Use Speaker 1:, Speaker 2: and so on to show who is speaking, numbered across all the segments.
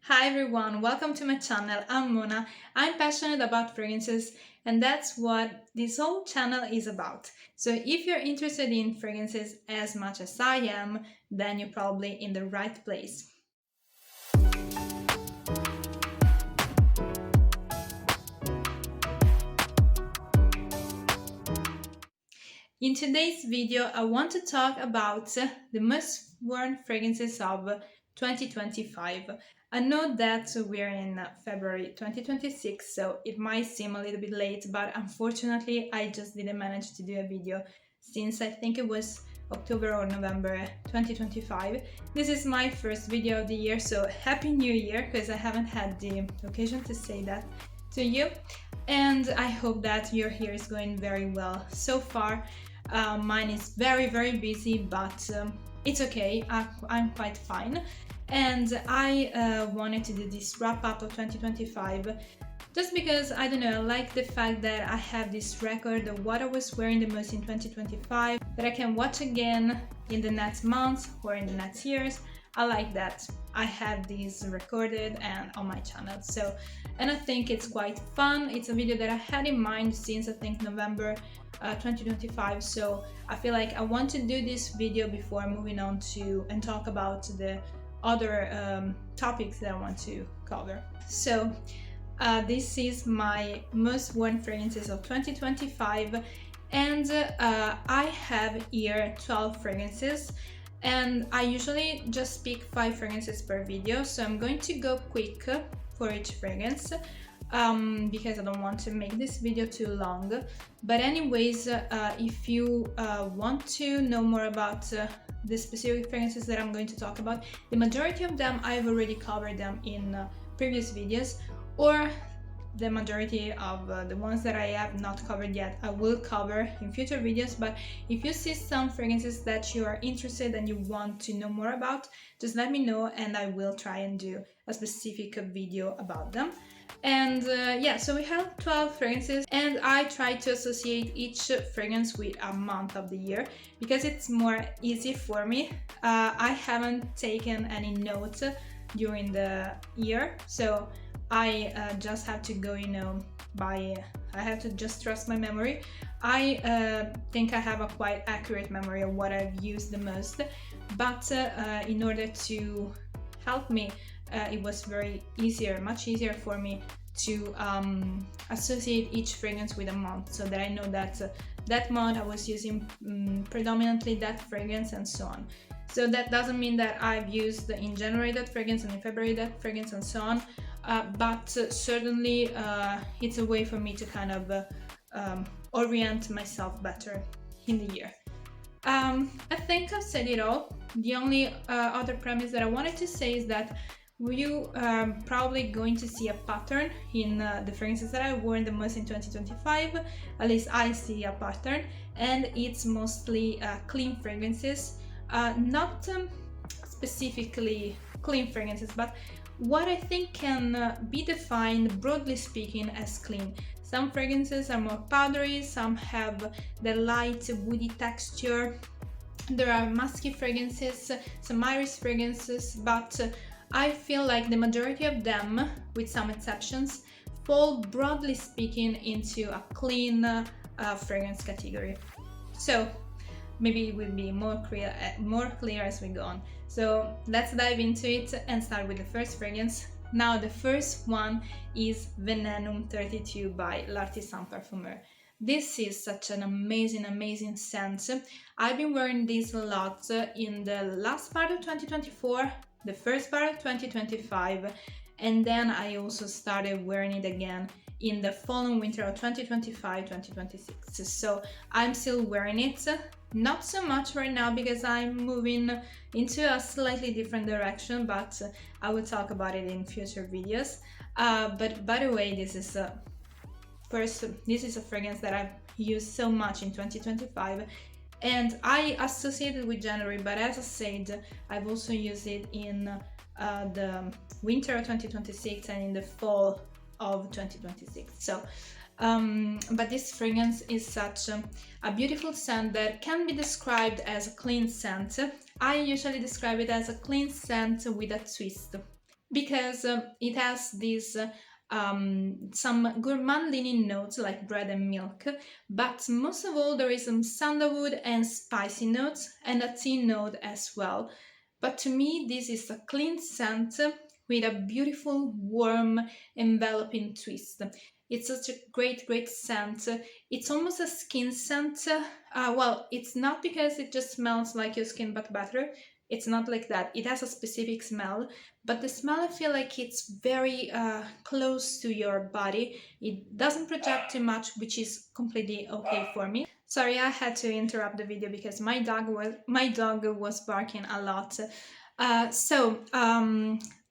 Speaker 1: Hi everyone, welcome to my channel. I'm Mona. I'm passionate about fragrances and that's what this whole channel is about. So if you're interested in fragrances as much as I am, then you're probably in the right place. In today's video, I want to talk about the most worn fragrances of 2025. I know that we're in February 2026, so it might seem a little bit late, but unfortunately I just didn't manage to do a video since I think it was October or November 2025. This is my first video of the year, so Happy New Year, because I haven't had the occasion to say that to you. And I hope that your year is going very well so far. Mine is very busy, but it's okay. I'm quite fine. And I wanted to do this wrap up of 2025 just because, I don't know, I like the fact that I have this record of what I was wearing the most in 2025 that I can watch again in the next months or in the next years. I like that I have these recorded and on my channel. So, and I think it's quite fun. It's a video that I had in mind since I think November 2025. So I feel like I want to do this video before moving on to and talk about the other topics that I want to cover. So this is my most worn fragrances of 2025, and I have here 12 fragrances. And I usually just pick 5 fragrances per video, so I'm going to go quick for each fragrance because I don't want to make this video too long. But anyways, if you want to know more about the specific fragrances that I'm going to talk about, the majority of them I've already covered them in previous videos, or the majority of the ones that I have not covered yet I will cover in future videos. But if you see some fragrances that you are interested and you want to know more about, just let me know and I will try and do a specific video about them. And yeah, so we have 12 fragrances and I try to associate each fragrance with a month of the year because it's more easy for me. I haven't taken any notes during the year, so I just have to go, I have to just trust my memory. I think I have a quite accurate memory of what I've used the most, but in order to help me, it was much easier for me to associate each fragrance with a month, so that I know that that month I was using predominantly that fragrance and so on. So that doesn't mean that I've used in January that fragrance and in February that fragrance and so on. But certainly it's a way for me to kind of orient myself better in the year. I think I've said it all. The only other premise that I wanted to say is that you are probably going to see a pattern in the fragrances that I wore the most in 2025. At least I see a pattern, and it's mostly clean fragrances. Not specifically clean fragrances, but what I think can be defined, broadly speaking, as clean. Some fragrances are more powdery, some have the light woody texture. There are musky fragrances, some iris fragrances, but I feel like the majority of them, with some exceptions, fall broadly speaking into a clean fragrance category. So maybe it will be more clear as we go on. So let's dive into it and start with the first fragrance. Now the first one is Venenum 32 by L'Artisan Parfumeur. This is such an amazing scent. I've been wearing this a lot in the last part of 2024, the first part of 2025, and then I also started wearing it again in the fall and winter of 2025-2026. So I'm still wearing it. Not so much right now because I'm moving into a slightly different direction, but I will talk about it in future videos. But by the way, this is a fragrance that I've used so much in 2025, and I associated with January, but as I said, I've also used it in the winter of 2026 and in the fall of 2026. So but this fragrance is such a beautiful scent that can be described as a clean scent. I usually describe it as a clean scent with a twist. because it has these some gourmand leaning notes like bread and milk, but most of all there is some sandalwood and spicy notes and a tea note as well. But to me this is a clean scent with a beautiful warm enveloping twist. It's such a great scent. It's almost a skin scent. Well, it's not because it just smells like your skin but better. It's not like that. It has a specific smell, but the smell I feel like it's very close to your body. It doesn't project too much, which is completely okay for me. Sorry, I had to interrupt the video because my dog was barking a lot.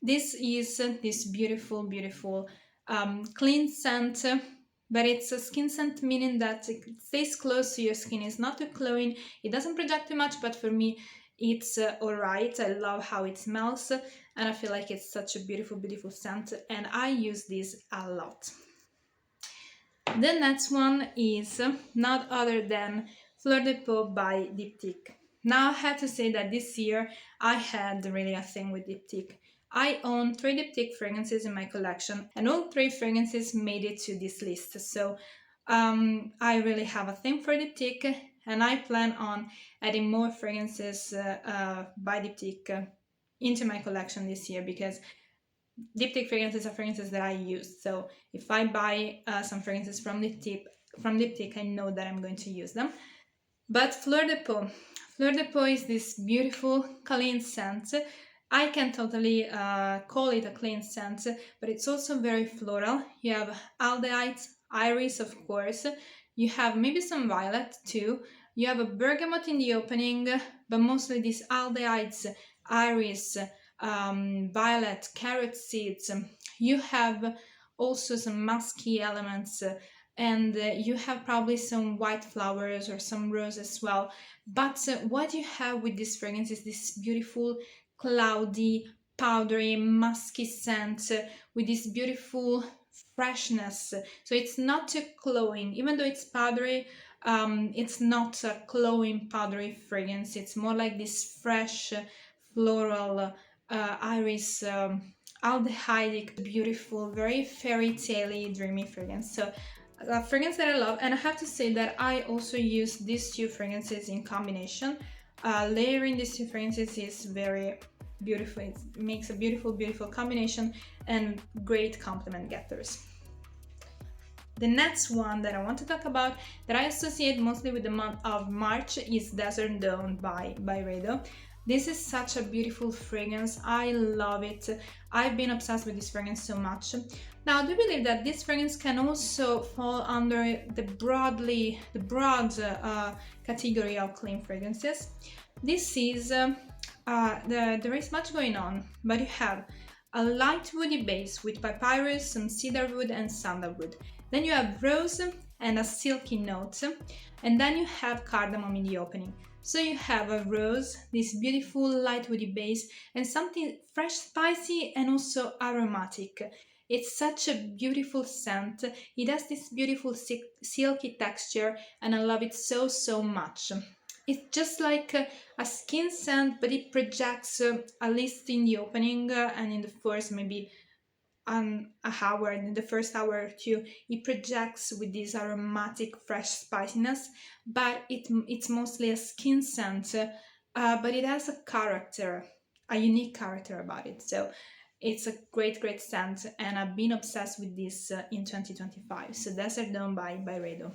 Speaker 1: This is this beautiful clean scent, but it's a skin scent, meaning that it stays close to your skin. It's not too glowing. It doesn't project too much, but for me, it's alright. I love how it smells, and I feel like it's such a beautiful scent, and I use this a lot. The next one is not other than Fleur de Peau by Diptyque. Now I have to say that this year I had really a thing with Diptyque. I own 3 Diptyque fragrances in my collection, and all 3 fragrances made it to this list. So I really have a thing for Diptyque, and I plan on adding more fragrances by Diptyque into my collection this year, because Diptyque fragrances are fragrances that I use. So if I buy some fragrances from Diptyque, I know that I'm going to use them. But Fleur de Peau is this beautiful clean scent. I can totally call it a clean scent, but it's also very floral. You have aldehydes, iris, of course. You have maybe some violet too. You have a bergamot in the opening, but mostly these aldehydes, iris, violet, carrot seeds. You have also some musky elements, and you have probably some white flowers or some rose as well. But what you have with this fragrance is this beautiful, cloudy, powdery, musky scent with this beautiful freshness. So it's not too glowing, even though it's powdery. It's not a glowing powdery fragrance. It's more like this fresh, floral, iris, aldehydic, beautiful, very fairy tale-y, dreamy fragrance. So a fragrance that I love, and I have to say that I also use these 2 fragrances in combination. Layering these 2 fragrances is very beautiful. It makes a beautiful combination and great compliment getters. The next one that I want to talk about, that I associate mostly with the month of March, is Desert Dawn by Byredo. This is such a beautiful fragrance. I love it. I've been obsessed with this fragrance so much. Now, I do believe that this fragrance can also fall under the broad category of clean fragrances. This is there is much going on, but you have a light woody base with papyrus, some cedarwood, and sandalwood. Then you have rose and a silky note, and then you have cardamom in the opening. So you have a rose, this beautiful light woody base, and something fresh, spicy, and also aromatic. It's such a beautiful scent. It has this beautiful silky texture, and I love it so much. It's just like a skin scent, but it projects, at least in the opening and in the first maybe an hour, in the first hour or two, it projects with this aromatic fresh spiciness, but it's mostly a skin scent, but it has a character, a unique character about it. So it's a great scent, and I've been obsessed with this in 2025. So Desert Dawn by Byredo.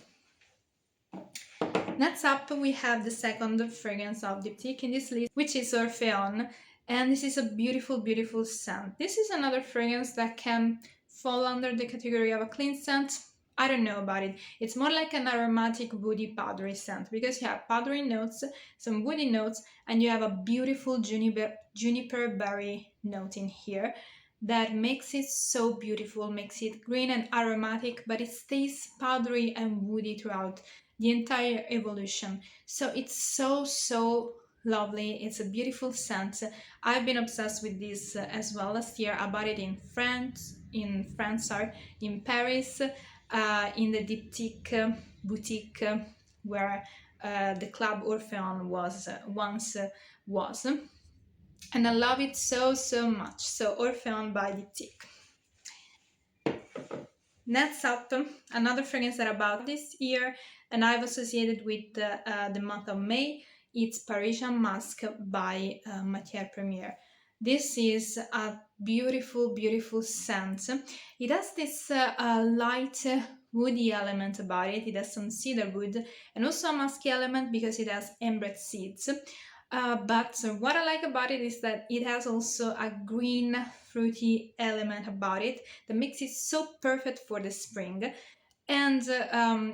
Speaker 1: Next up, we have the second fragrance of Diptyque in this list, which is Orpheon. And this is a beautiful scent. This is another fragrance that can fall under the category of a clean scent. I don't know about it. It's more like an aromatic woody powdery scent, because you have powdery notes, some woody notes, and you have a beautiful juniper berry note in here that makes it so beautiful, makes it green and aromatic, but it stays powdery and woody throughout the entire evolution. So it's so lovely. It's a beautiful scent. I've been obsessed with this as well last year. I bought it in in Paris, in the Diptyque boutique where the club Orpheon was once was. and I love it so, so much. So Orpheon by Diptyque. Next up, another fragrance that about this year, and I've associated with the month of May, it's Parisian Musc by Matiere. This is a beautiful, beautiful scent. It has this light woody element about it. It has some cedar wood and also a musky element because it has amber seeds. But what I like about it is that it has also a green fruity element about it that makes it so perfect for the spring. And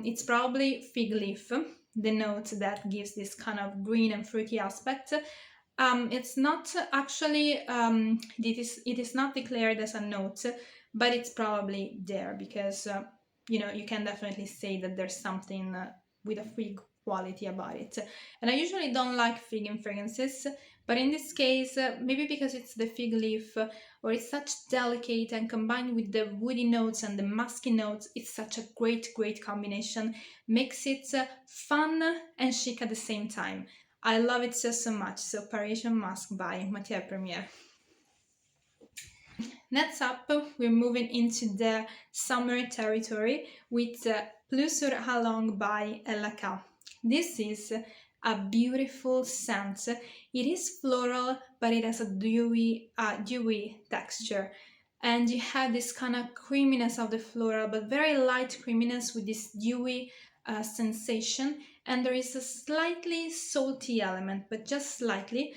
Speaker 1: it's probably fig leaf, the note that gives this kind of green and fruity aspect. It's not actually, it is not declared as a note, but it's probably there because, you can definitely say that there's something with a fig quality about it. And I usually don't like fig in fragrances, but in this case, maybe because it's the fig leaf, or it's such delicate and combined with the woody notes and the musky notes, it's such a great, great combination. Makes it fun and chic at the same time. I love it so, so much. So Parisian Musc by Matiere. Next up, we're moving into the summer territory with Pluie by Elaka. This is a beautiful scent. It is floral, but it has a dewy texture. And you have this kind of creaminess of the floral, but very light creaminess with this dewy sensation. And there is a slightly salty element, but just slightly,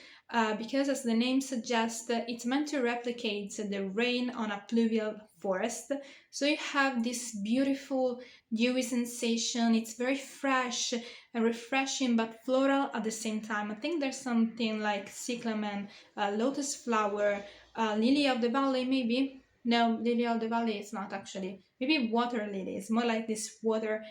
Speaker 1: because as the name suggests, it's meant to replicate the rain on a pluvial forest. So you have this beautiful dewy sensation. It's very fresh and refreshing, but floral at the same time. I think there's something like cyclamen, lotus flower, lily of the valley maybe. No, lily of the valley is not actually. Maybe water lily. It's more like these water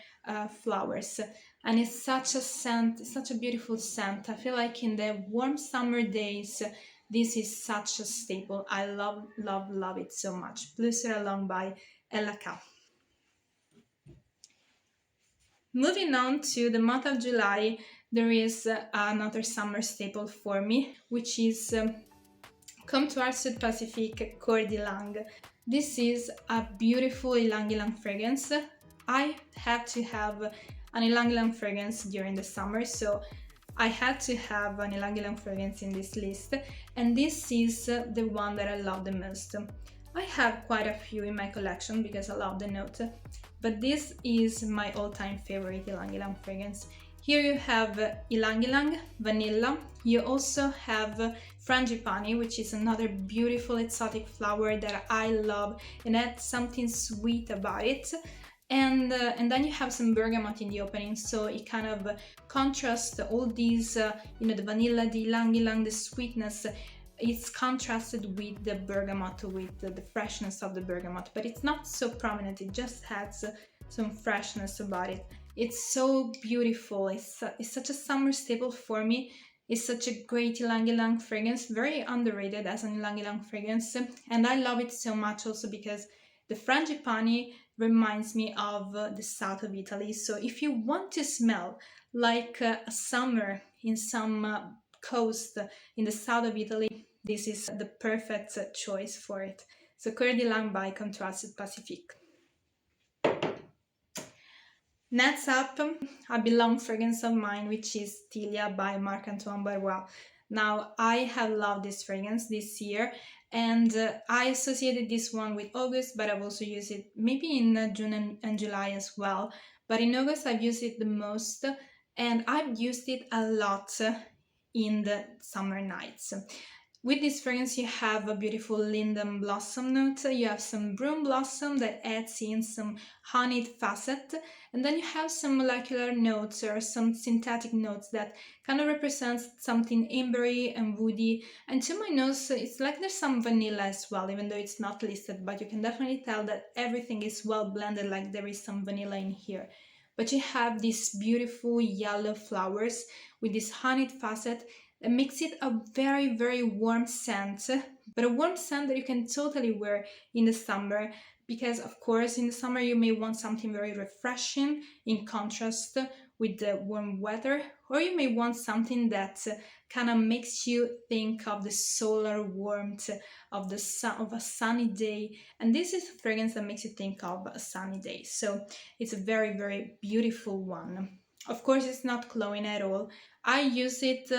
Speaker 1: flowers. And it's such a scent, such a beautiful scent. I feel like in the warm summer days, this is such a staple. I love, love, love it so much. Pluie by Elaka. Moving on to the month of July, there is another summer staple for me, which is Comptoire Sud Pacifique Coeur. This is a beautiful ylang-ylang fragrance. I had to have an ylang-ylang fragrance during the summer, so I had to have an ylang-ylang fragrance in this list, and this is the one that I love the most. I have quite a few in my collection because I love the note, but this is my all-time favorite ylang-ylang fragrance. Here you have ylang-ylang, vanilla. You also have frangipani, which is another beautiful exotic flower that I love and adds something sweet about it. And then you have some bergamot in the opening, so it kind of contrasts all these, the vanilla, the ylang-ylang, the sweetness. It's contrasted with the bergamot, with the freshness of the bergamot, but it's not so prominent. It just has some freshness about it. It's so beautiful. It's such a summer staple for me. It's such a great ylang-ylang fragrance, very underrated as an ylang-ylang fragrance, and I love it so much also because the frangipani reminds me of the south of Italy. So if you want to smell like a summer in some coast in the south of Italy, this is the perfect choice for it. So Coeur by Comptoire Sud Pacifique. Next up, a beloved fragrance of mine, which is Tilia by Marc Antoine Barrois. Now, I have loved this fragrance this year, and I associated this one with August, but I've also used it maybe in June and July as well. But in August, I've used it the most, and I've used it a lot in the summer nights. With this fragrance, you have a beautiful linden blossom note, you have some broom blossom that adds in some honeyed facet, and then you have some molecular notes or some synthetic notes that kind of represents something ambery and woody. And to my nose, it's like there's some vanilla as well, even though it's not listed, but you can definitely tell that everything is well blended, like there is some vanilla in here. But you have these beautiful yellow flowers with this honeyed facet that makes it a very, very warm scent, but a warm scent that you can totally wear in the summer, because of course in the summer you may want something very refreshing in contrast with the warm weather, or you may want something that kind of makes you think of the solar warmth of the sun, of a sunny day. And this is a fragrance that makes you think of a sunny day. So it's a very, very beautiful one. Of course, it's not glowing at all. I use it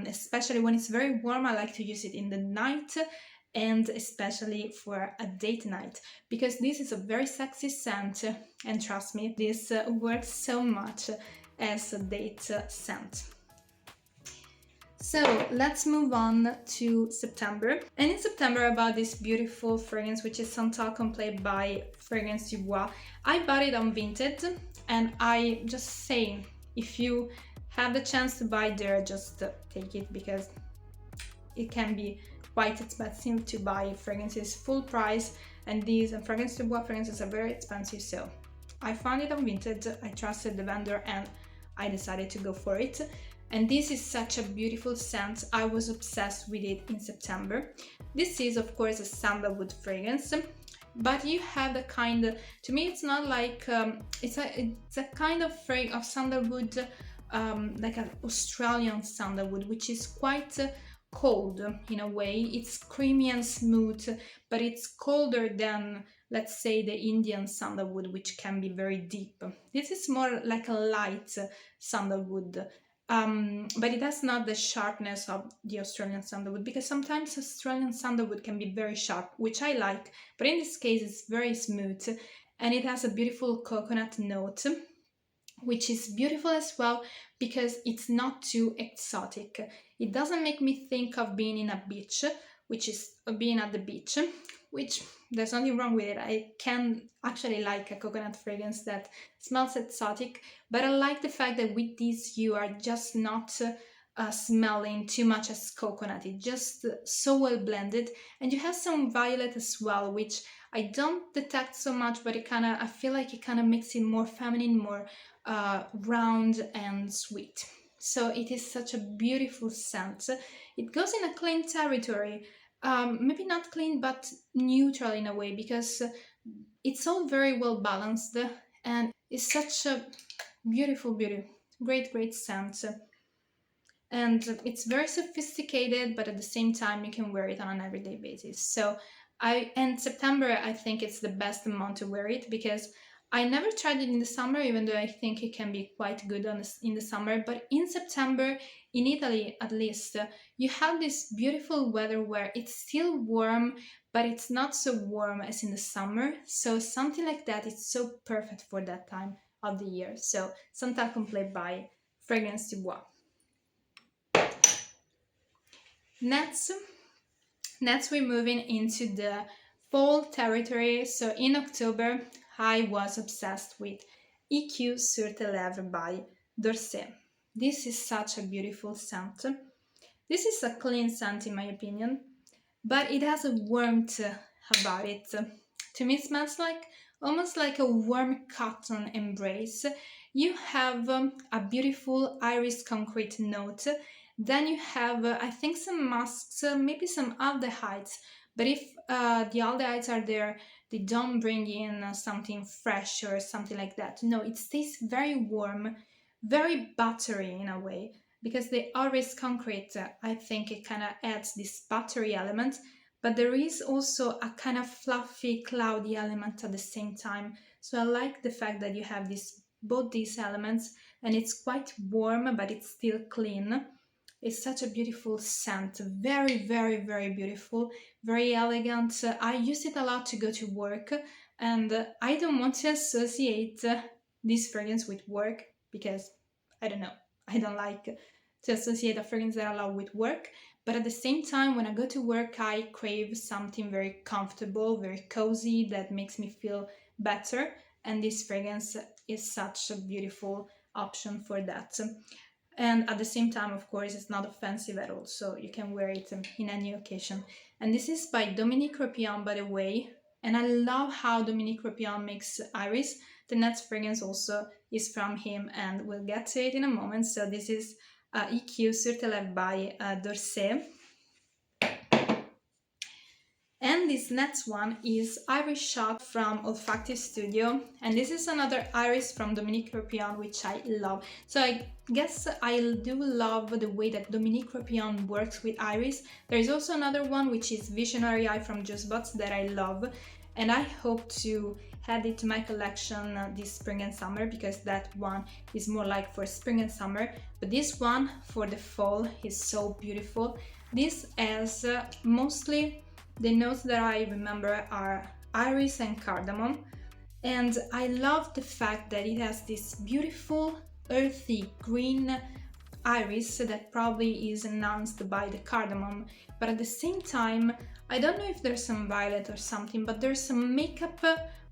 Speaker 1: especially when it's very warm. I like to use it in the night, and especially for a date night, because this is a very sexy scent, and trust me, this works so much as a date scent. So let's move on to September. And in September, about this beautiful fragrance, which is Santal Complet by Fragrance du Bois. I bought it on Vinted, and I just say, if you have the chance to buy there, just take it, because it can be quite expensive to buy fragrances full price, and these Fragrance du Bois fragrances are very expensive. So I found it on Vinted, I trusted the vendor, and I decided to go for it. And this is such a beautiful scent. I was obsessed with it in September. This is of course a sandalwood fragrance, but you have the kind, to me it's not like, it's a kind of fragrance of sandalwood, like an Australian sandalwood, which is quite cold in a way. It's creamy and smooth, but it's colder than, let's say, the Indian sandalwood, which can be very deep. This is more like a light sandalwood, but it has not the sharpness of the Australian sandalwood, because sometimes Australian sandalwood can be very sharp, which I like, but in this case it's very smooth, and it has a beautiful coconut note, which is beautiful as well because it's not too exotic. It doesn't make me think of being in a beach, which is being at the beach, which there's nothing wrong with it. I can actually like a coconut fragrance that smells exotic, but I like the fact that with this you are just not smelling too much as coconut. It's just so well blended, and you have some violet as well, which I don't detect so much, but I feel like it kind of makes it more feminine, more round and sweet. So it is such a beautiful scent. It goes in a clean territory, maybe not clean, but neutral in a way, because it's all very well balanced, and it's such a beautiful, great scent. And it's very sophisticated, but at the same time you can wear it on an everyday basis. So September, I think it's the best month to wear it, because I never tried it in the summer, even though I think it can be quite good in the summer. But in September, in Italy at least, you have this beautiful weather where it's still warm, but it's not so warm as in the summer. So something like that is so perfect for that time of the year. So Santal Complet by Fragrance du Bois. Next we're moving into the fall territory. So in October, I was obsessed with EQ Sur tes Lèvres by D'Orsay. This is such a beautiful scent. This is a clean scent in my opinion, but it has a warmth about it. To me it smells like almost like a warm cotton embrace. You have a beautiful iris concrete note. Then you have, I think, some musks, maybe some aldehydes. But if the aldehydes are there, they don't bring in something fresh or something like that. No, it stays very warm, very buttery in a way. Because the iris concrete, I think it kind of adds this buttery element. But there is also a kind of fluffy, cloudy element at the same time. So I like the fact that you have both these elements, and it's quite warm, but it's still clean. It's such a beautiful scent, very, very, very beautiful, very elegant. I use it a lot to go to work, and I don't want to associate this fragrance with work, because, I don't know, I don't like to associate a fragrance that I love with work. But at the same time, when I go to work, I crave something very comfortable, very cozy, that makes me feel better. And this fragrance is such a beautiful option for that. And at the same time, of course, it's not offensive at all, so you can wear it in any occasion. And this is by Dominique Ropion, by the way. And I love how Dominique Ropion makes iris. The next fragrance also is from him, and we'll get to it in a moment. So this is EQ Sur tes Lèvres by D'Orsay. And this next one is Iris Shot from Olfactive Studio, and this is another iris from Dominique Orpheon, which I love. So I guess I do love the way that Dominique Orpheon works with iris. There is also another one which is Visionary Eye from Juicebox that I love, and I hope to add it to my collection this spring and summer, because that one is more like for spring and summer, but this one for the fall is so beautiful. This has mostly the notes that I remember are iris and cardamom, and I love the fact that it has this beautiful earthy green iris that probably is enhanced by the cardamom, but at the same time I don't know if there's some violet or something, but there's some makeup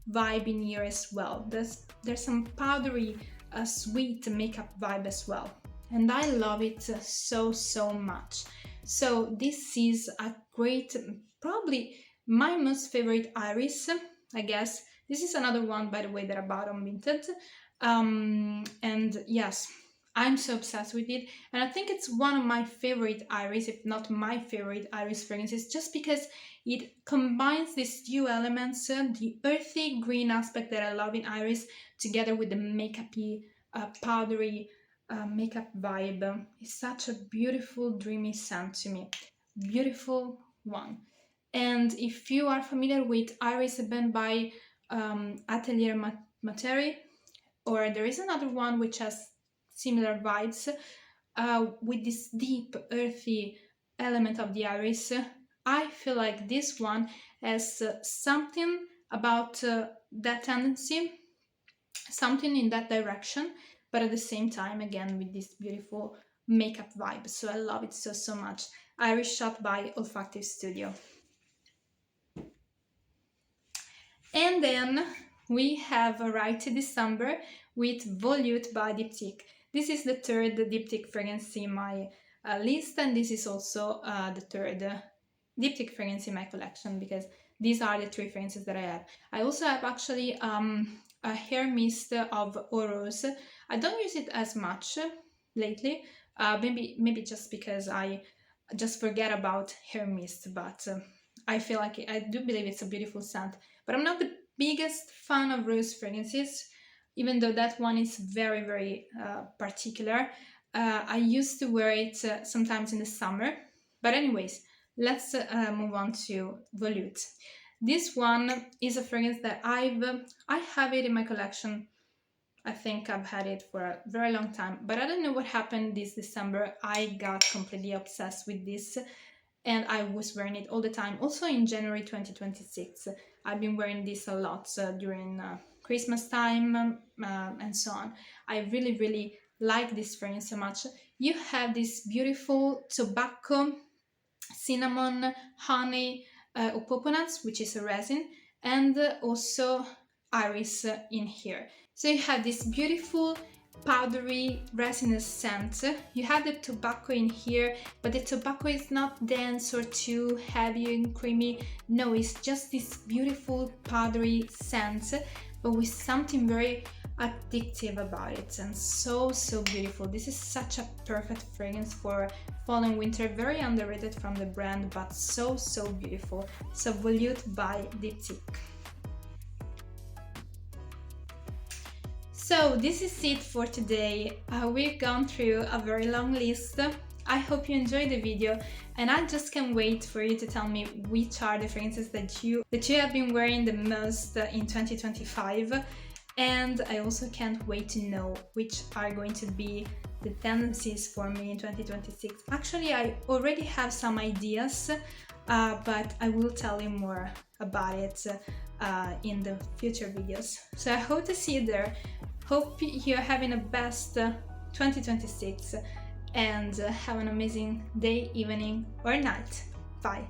Speaker 1: vibe in here as well. There's some powdery sweet makeup vibe as well, and I love it so much. So this is a great, probably my most favorite iris, I guess. This is another one, by the way, that I bought on Vinted, and yes, I'm so obsessed with it, and I think it's one of my favorite iris, if not my favorite iris fragrances, just because it combines these two elements, the earthy green aspect that I love in iris, together with the makeup-y, powdery makeup vibe. It's such a beautiful, dreamy scent to me. Beautiful one. And if you are familiar with Iris Eben by Atelier Matiere, or there is another one which has similar vibes, with this deep, earthy element of the iris, I feel like this one has something about that tendency, something in that direction, but at the same time, again, with this beautiful makeup vibe. So I love it so much. Iris Shot by Olfactive Studio. And then we have arrived to December with Volutes by Diptyque. This is the third Diptyque fragrance in my list, and this is also the third Diptyque fragrance in my collection, because these are the three fragrances that I have. I also have actually a hair mist of Eau Rose. I don't use it as much lately, maybe just because I just forget about hair mist, but I feel like I do believe it's a beautiful scent. But I'm not the biggest fan of rose fragrances, even though that one is very particular. I used to wear it sometimes in the summer. But anyways, let's move on to Volutes. This one is a fragrance that I have it in my collection. I think I've had it for a very long time, but I don't know what happened this December. I got completely obsessed with this, and I was wearing it all the time. Also in January 2026, I've been wearing this a lot during Christmas time and so on. I really like this fragrance so much. You have this beautiful tobacco, cinnamon, honey, or coconuts, which is a resin, and also iris in here. So you have this beautiful powdery resinous scent. You have the tobacco in here, but the tobacco is not dense or too heavy and creamy. No, it's just this beautiful powdery scent, but with something very addictive about it, and so beautiful. This is such a perfect fragrance for fall and winter, very underrated from the brand, but so beautiful. So Volutes by Diptyque. So this is it for today. We've gone through a very long list. I hope you enjoyed the video, and I just can't wait for you to tell me which are the fragrances that you have been wearing the most in 2025. And I also can't wait to know which are going to be the tendencies for me in 2026. Actually, I already have some ideas, but I will tell you more about it in the future videos. So I hope to see you there. Hope you're having a best 2026, and have an amazing day, evening, or night. Bye!